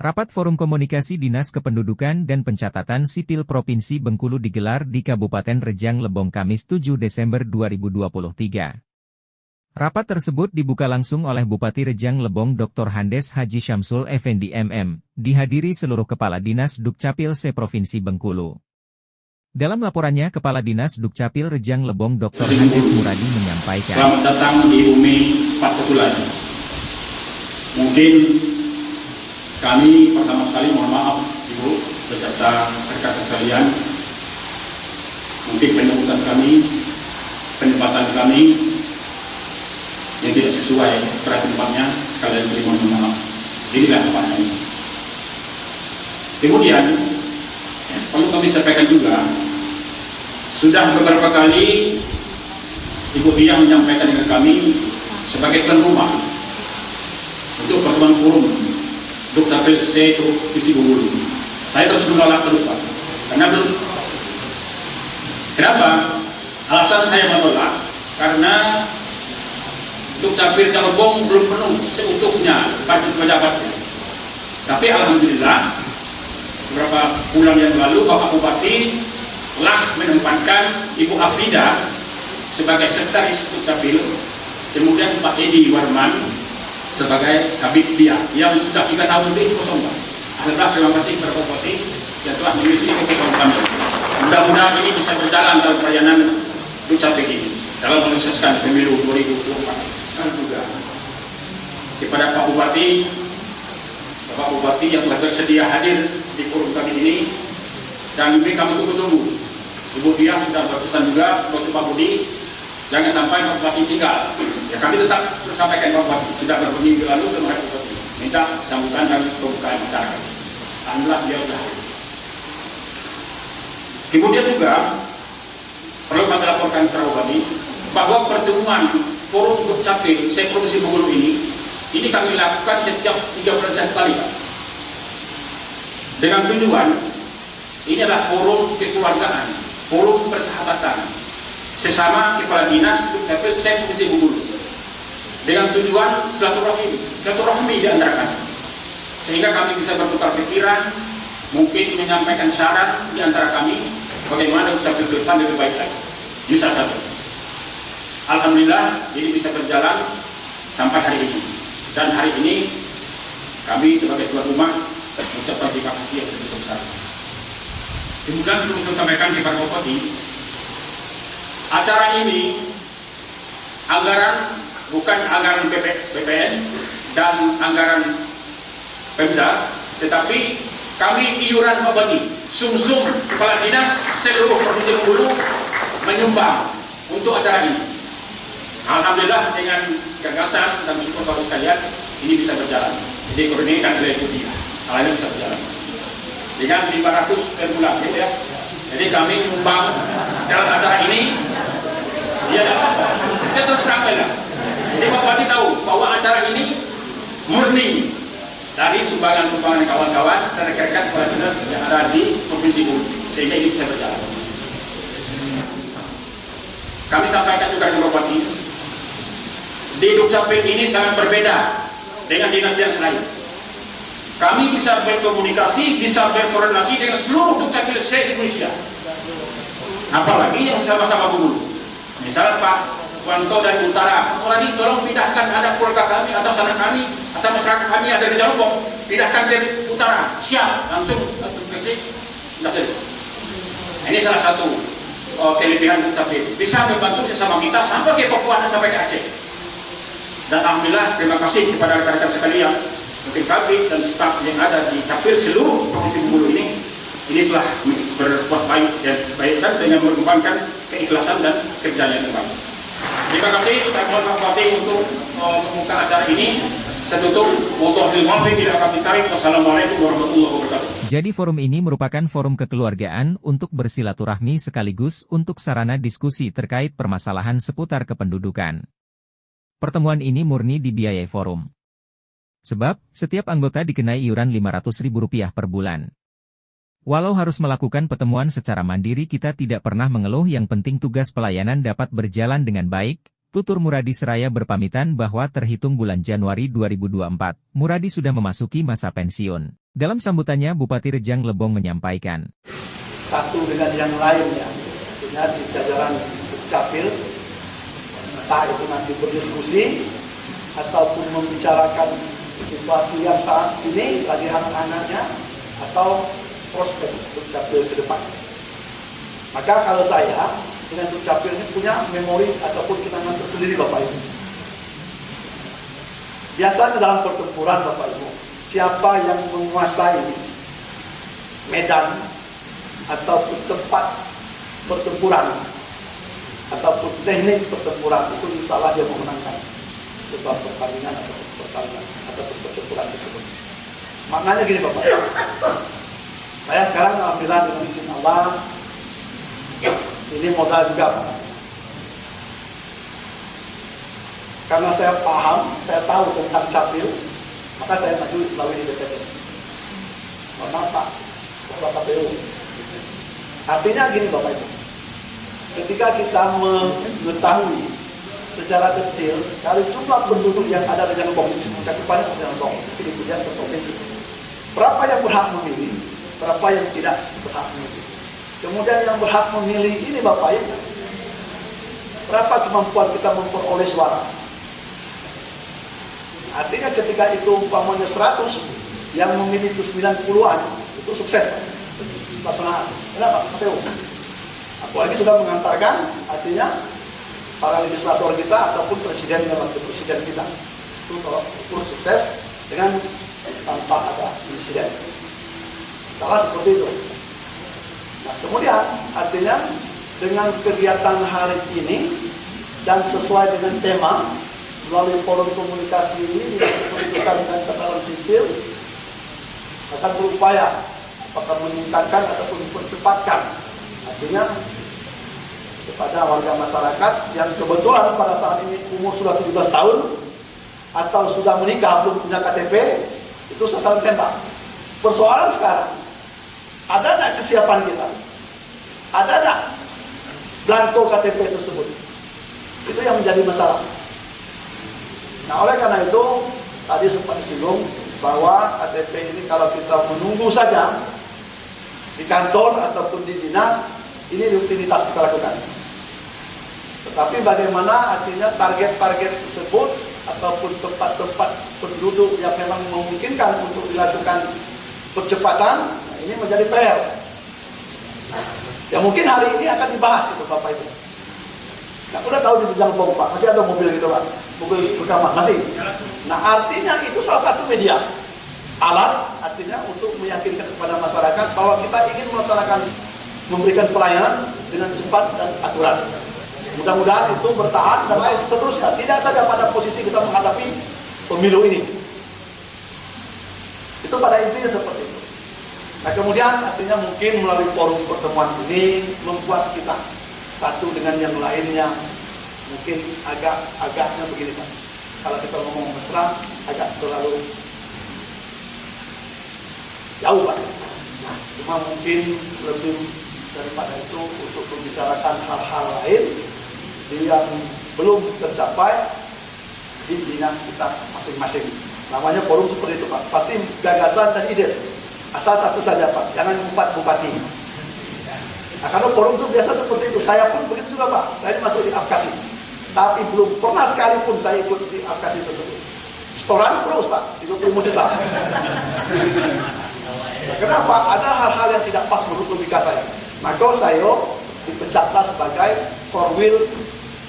Rapat Forum Komunikasi Dinas Kependudukan dan Pencatatan Sipil Provinsi Bengkulu digelar di Kabupaten Rejang Lebong Kamis 7 Desember 2023. Rapat tersebut dibuka langsung oleh Bupati Rejang Lebong Dr. Handes Haji Syamsul Effendi MM, dihadiri seluruh Kepala Dinas Dukcapil se-Provinsi Bengkulu. Dalam laporannya, Kepala Dinas Dukcapil Rejang Lebong Dr. Handes Muradi menyampaikan, selamat datang di bumi Patutulan. Mungkin kami pertama sekali mohon maaf Ibu beserta rekan sekalian. Mungkin penempatan kami yang tidak sesuai pada tempatnya, sekalian beri mohon maaf. Inilah tempatnya ini. Kemudian perlu kami sampaikan juga, sudah beberapa kali Ibu Dia menyampaikan dengan kami sebagai tuan rumah untuk pertemuan forum Dukcapil se-Provinsi Bengkulu. Saya terus menolak terus Pak. Kenapa? Alasan saya menolak karena Dukcapil Lebong belum penuh seutuhnya pada pendapatnya. Tapi alhamdulillah beberapa bulan yang lalu Bapak Bupati telah menempatkan Ibu Afrida sebagai sekretaris Dukcapil, kemudian Pak Edi Warman sebagai Habib Dia yang sudah 3 tahun lebih kosong. Alhamdulillah, terima kasih kepada Bupati yang telah mengisi kekosongan kami. Mudah-mudahan ini bisa berjalan dalam perjalanan Dukcapil ini dalam menyukseskan pemilu 2024. Dan juga kepada Pak Bupati, Bapak Bupati yang telah bersedia hadir di forum kami ini, dan ini kami tunggu-tunggu. Ibu Dia sudah berpesan juga untuk Pak Budi, jangan sampai Pak Bupati tinggal. Ya, kami tetap sampaikan Pak Bupati sudah berminggu lalu ke Pak Bupati minta sambutan dan pembukaan acara. Alhamdulillah dia sudah. Kemudian juga perlu kami laporkan kepada Bupati bahwa pertemuan forum Dukcapil se-Provinsi Bengkulu ini kami lakukan setiap 3 bulan sekali Pak. Dengan tujuan ini adalah forum kekeluargaan, forum persahabatan sesama Kepala Dinas Dukcapil se-Provinsi Bengkulu, dengan tujuan silaturahmi di antara kami, sehingga kami bisa bertukar pikiran, mungkin menyampaikan saran di antara kami bagaimana Dukcapil ke depan lebih baik lagi. Ini salah satu. Alhamdulillah ini bisa berjalan sampai hari ini, dan hari ini kami sebagai tuan rumah mengucapkan terima kasih yang sebesar. Kemudian perlu saya sampaikan kepada Bupati, acara ini anggaran bukan anggaran BPN dan anggaran Pemda, tetapi kami iuran Bupati, sum-sum Kepala Dinas seluruh Provinsi Bengkulu menyumbang untuk acara ini. Alhamdulillah dengan gagasan dan support baru sekalian ini bisa berjalan. Jadi koordinasi oleh Ibu Dia, hal ini bisa berjalan dengan 500 per bulan, gitu ya. Jadi kami menyumbang dalam acara ini, ya, kita terus terangkan. Jadi Pak Bupati tahu bahwa acara ini murni dari sumbangan-sumbangan kawan-kawan dan rekan-rekan kepala dinas yang ada di Provinsi Bengkulu, sehingga ini bisa berjalan. Kami sampaikan juga ke Bupati, di Dukcapil ini sangat berbeda dengan dinas-dinas lain. Kami bisa berkomunikasi, bisa berkoordinasi dengan seluruh Dukcapil se-Indonesia, apalagi yang sama-sama Bengkulu. Misalnya Pak Wanto dari utara, lagi tolong pindahkan, ada keluarga kami atau sanak kami atau masyarakat kami ada di Jalubong, pindahkan ke utara, siap, langsung ke sini. Ini salah satu kelebihan Dukcapil, bisa membantu sesama kita sampai ke Papua dan sampai ke Aceh. Dan alhamdulillah terima kasih kepada rekan-rekan sekalian, mungkin kami dan staf yang ada di Capil seluruh Provinsi Bengkulu ini telah berbuat baik dan dengan mengembangkan keikhlasan dan kerjanya yang baik. Terima kasih. Saya mohon Pak Bupati untuk membuka acara ini. Saya tutup. Wassalamualaikum warahmatullahi wabarakatuh. Jadi forum ini merupakan forum kekeluargaan untuk bersilaturahmi sekaligus untuk sarana diskusi terkait permasalahan seputar kependudukan. Pertemuan ini murni dibiayai forum. Sebab, setiap anggota dikenai iuran Rp500.000 per bulan. Walau harus melakukan pertemuan secara mandiri, kita tidak pernah mengeluh, yang penting tugas pelayanan dapat berjalan dengan baik, Tutur Muradi Seraya berpamitan bahwa terhitung bulan Januari 2024, Muradi sudah memasuki masa pensiun. Dalam sambutannya, Bupati Rejang Lebong menyampaikan, satu dengan yang lainnya, artinya di jajaran Dukcapil, entah itu nanti berdiskusi, ataupun membicarakan situasi yang saat ini, lagi hangat-hangatnya, atau prospek Dukcapil ke depan. Maka kalau saya, dengan Dukcapil ini punya memori ataupun kenangan tersendiri Bapak Ibu. Biasanya dalam pertempuran Bapak Ibu, siapa yang menguasai medan ataupun tempat pertempuran ataupun teknik pertempuran itu insya Allah dia memenangkan sebuah pertandingan atau pertarungan ataupun pertempuran tersebut. Maknanya gini Bapak, saya sekarang alhamdulillah dengan izin Allah ini modal juga Pak. Karena saya paham, saya tahu tentang capil, maka saya maju melalui DPD. Mohon maaf Pak, Bapak KPU. Artinya gini Bapak Ibu, ketika kita mengetahui secara detail dari jumlah penduduk yang ada di Rejang Lebong, cakupannya Rejang Lebong, itu dia seprovinsi. Berapa yang berhak memilih, berapa yang tidak berhak memilih. Kemudian yang berhak memilih ini Bapak Ibu, berapa kemampuan kita memperoleh suara. Artinya ketika itu umpamanya 100, yang memilih itu 90-an, itu sukses Pak. Pelaksanaan. Kenapa? KPU. Apalagi sudah mengantarkan, artinya para legislator kita ataupun presiden dan wakil presiden kita itu kalau ukur sukses dengan tanpa ada insiden. Salah seperti itu. Nah, kemudian artinya dengan kegiatan hari ini dan sesuai dengan tema melalui forum komunikasi ini diperhitungkan dengan catatan sipil akan berupaya apakah meningkatkan ataupun mempercepatkan artinya kepada warga masyarakat yang kebetulan pada saat ini umur sudah 17 tahun atau sudah menikah belum punya KTP, itu sasaran tembak. Persoalan sekarang, ada tidak kesiapan kita? Ada tidak blanko KTP tersebut? Itu yang menjadi masalah. Nah, oleh karena itu tadi sempat disinggung bahwa KTP ini kalau kita menunggu saja di kantor ataupun di dinas, ini rutinitas kita lakukan. Tetapi bagaimana artinya target-target tersebut ataupun tempat-tempat penduduk yang memang memungkinkan untuk dilakukan percepatan, nah ini menjadi PR. Ya mungkin hari ini akan dibahas itu Bapak Ibu. Nah, udah tahu di Rejang Lebong Pak, masih ada mobil gitu Pak, mobil rekaman masih. Nah artinya itu salah satu media alat artinya untuk meyakinkan kepada masyarakat bahwa kita ingin melaksanakan memberikan pelayanan dengan cepat dan akurat. Mudah-mudahan itu bertahan dan lain seterusnya. Tidak saja pada posisi kita menghadapi pemilu ini. Itu pada intinya seperti itu. Nah kemudian artinya mungkin melalui forum pertemuan ini membuat kita satu dengan yang lainnya mungkin agaknya begini Pak. Kalau kita ngomong mesra agak terlalu jauh Pak. Cuma mungkin lebih daripada itu untuk membicarakan hal-hal lain yang belum tercapai di dinas kita masing-masing. Namanya forum seperti itu Pak. Pasti gagasan dan ide. Asal satu saja Pak, jangan 4 bupati. Nah karena forum itu biasa seperti itu. Saya pun begitu juga Pak. Saya masuk di Apkasi. Tapi belum pernah sekalipun saya ikut di Apkasi tersebut. Setoran terus Pak, 30 juta. Nah, kenapa? Ada hal-hal yang tidak pas menurut logika saya. Maka saya dipecatlah sebagai korwil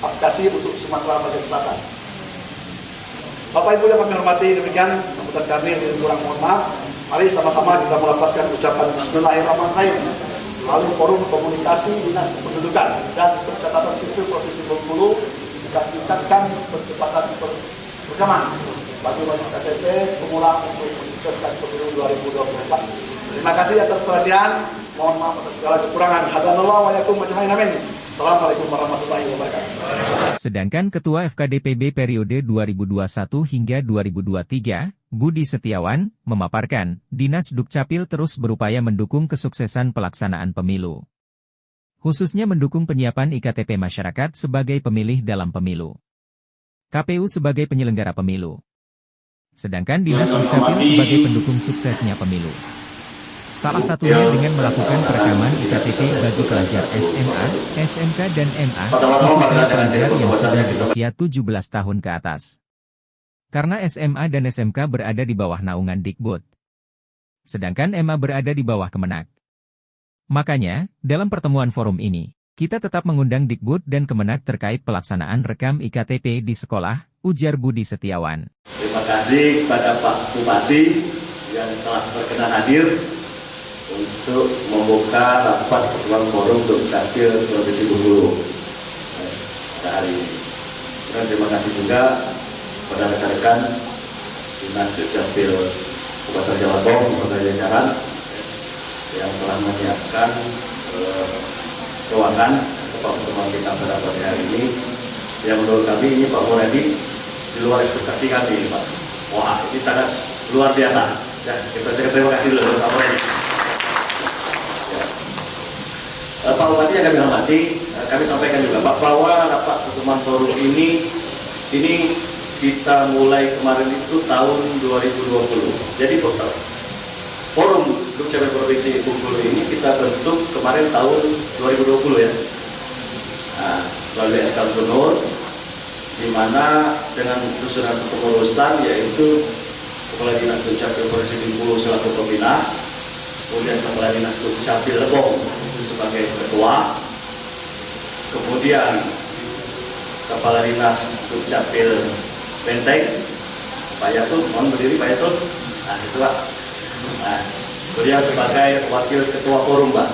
Apkasi untuk Sumatera bagian selatan. Bapak Ibu yang kami hormati, demikian sambutan kami yang kurang mohon maaf. Mari sama-sama kita melafazkan ucapan Bismillahirrahmanirrahim melalui forum komunikasi Dinas Kependudukan dan Pencatatan Sipil Provinsi Bengkulu kita tingkatkan percepatan perekaman bagi KTP pemula untuk mensukseskan pemilu 2024. Terima kasih atas perhatian. Mohon maaf atas segala kekurangan. Hadanallah wa yakum majma'in amin. Assalamualaikum warahmatullahi wabarakatuh. Sedangkan Ketua FKDPB periode 2021 hingga 2023, Budi Setiawan, memaparkan, Dinas Dukcapil terus berupaya mendukung kesuksesan pelaksanaan pemilu. Khususnya mendukung penyiapan IKTP masyarakat sebagai pemilih dalam pemilu. KPU sebagai penyelenggara pemilu. Sedangkan Dinas Dukcapil sebagai pendukung suksesnya pemilu. Salah satunya dengan melakukan perekaman IKTP bagi pelajar SMA, SMK dan MA, khususnya pelajar yang sudah berusia 17 tahun ke atas. Karena SMA dan SMK berada di bawah naungan Dikbud. Sedangkan MA berada di bawah Kemenak. Makanya, dalam pertemuan forum ini, kita tetap mengundang Dikbud dan Kemenak terkait pelaksanaan rekam IKTP di sekolah, ujar Budi Setiawan. Terima kasih kepada Pak Bupati yang telah berkenan hadir untuk membuka rapat pertemuan forum Dukcapil Provinsi Bengkulu pada hari ini. Dan terima kasih juga kepada rekan-rekan Dinas Dukcapil Kabupaten Jalabong beserta jajaran yang telah menyiapkan ruangan untuk pertemuan kita pada pagi hari ini. Yang menurut kami ini Pak Muradi di luar ekspektasi kami, Pak. Wah, ini sangat luar biasa. Ya, kita terima kasih dulu Pak Muradi. Pak Bupati yang kami hormati, kami sampaikan juga Pak bahwa rapat pertemuan forum ini kita mulai kemarin itu tahun 2020. Jadi forum Dukcapil Provinsi Bengkulu ini kita bentuk kemarin tahun 2020 ya. Nah, melalui SK Gubernur, di mana dengan susunan kepengurusan yaitu Kepala Dinas Dukcapil Provinsi Bengkulu selaku pembina, kemudian Kepala Dinas Dukcapil Lebong sebagai ketua, kemudian Kepala Dinas Dukcapil Menteng, Pak Yatul, mohon berdiri Pak Yatul. Nah itu Pak. Nah, beliau sebagai wakil ketua forum Pak.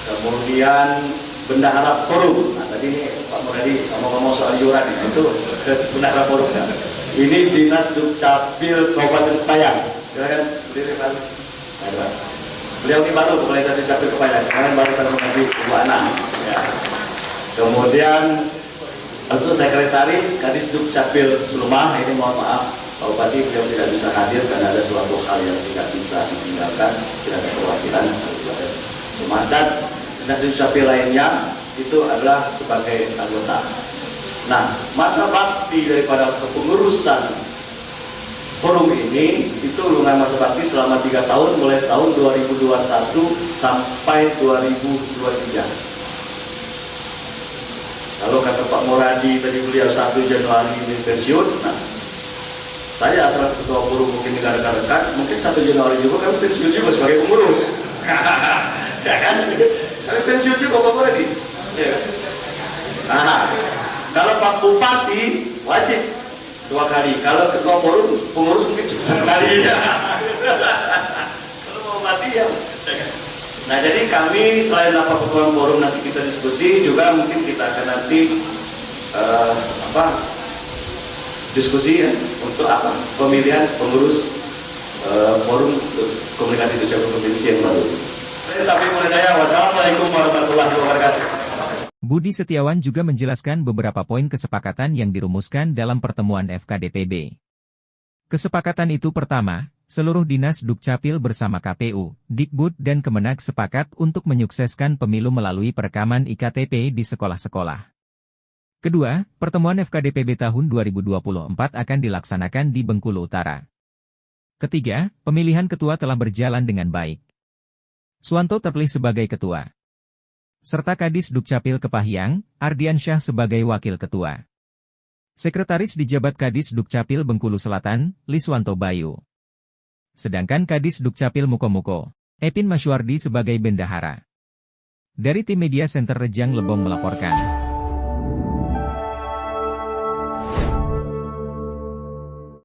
Kemudian bendahara forum. Nah tadi ini Pak Muradi ngomong-ngomong soal iuran itu bendahara forum ya. Ini Dinas Dukcapil Kabupaten Payang. Silakan berdiri Pak. Nah, beliau ini baru Kepala Dinas Dukcapil Payang. Kemarin baru saya menghadiri Bu Ana. Ya. Kemudian untuk sekretaris Kadis Dukcapil Selumah, ini mohon maaf Pak Bupati beliau tidak bisa hadir karena ada suatu hal yang tidak bisa ditinggalkan, tidak ada perwakilan Selumah. Dan Dinas Dukcapil lainnya itu adalah sebagai anggota. Nah, masa bakti daripada kepengurusan forum ini itu lungah masa bakti selama 3 tahun mulai tahun 2021 sampai 2023. Kalau kata Pak Muradi tadi beliau 1 Januari ini pensiun, nah saya asal ketua forum mungkin dengan rekan-rekan, mungkin 1 Januari juga kami pensiun juga sebagai pengurus. Ya kan? Kami pensiun juga Pak Muradi. Ya. Nah, kalau Pak Bupati wajib 2 kali, kalau ketua forum pengurus mungkin cuma 1 kali. Kalau Pak Bupati ya. Nah jadi kami selain rapat pertemuan forum nanti kita diskusi juga mungkin kita akan nanti diskusi ya untuk pemilihan pengurus forum komunikasi Dukcapil Provinsi yang baru. Tapi mulai saya wassalamualaikum warahmatullahi wabarakatuh. Budi Setiawan juga menjelaskan beberapa poin kesepakatan yang dirumuskan dalam pertemuan FKDPB. Kesepakatan itu pertama, seluruh Dinas Dukcapil bersama KPU, Dikbud dan Kemenak sepakat untuk menyukseskan pemilu melalui perekaman IKTP di sekolah-sekolah. Kedua, pertemuan FKDPB tahun 2024 akan dilaksanakan di Bengkulu Utara. Ketiga, pemilihan ketua telah berjalan dengan baik. Suwanto terpilih sebagai ketua. Serta Kadis Dukcapil Kepahyang, Ardiansyah sebagai wakil ketua. Sekretaris dijabat Kadis Dukcapil Bengkulu Selatan, Liswanto Bayu. Sedangkan Kadis Dukcapil Mukomuko, Epin Masywardi sebagai bendahara. Dari tim Media Center Rejang Lebong melaporkan.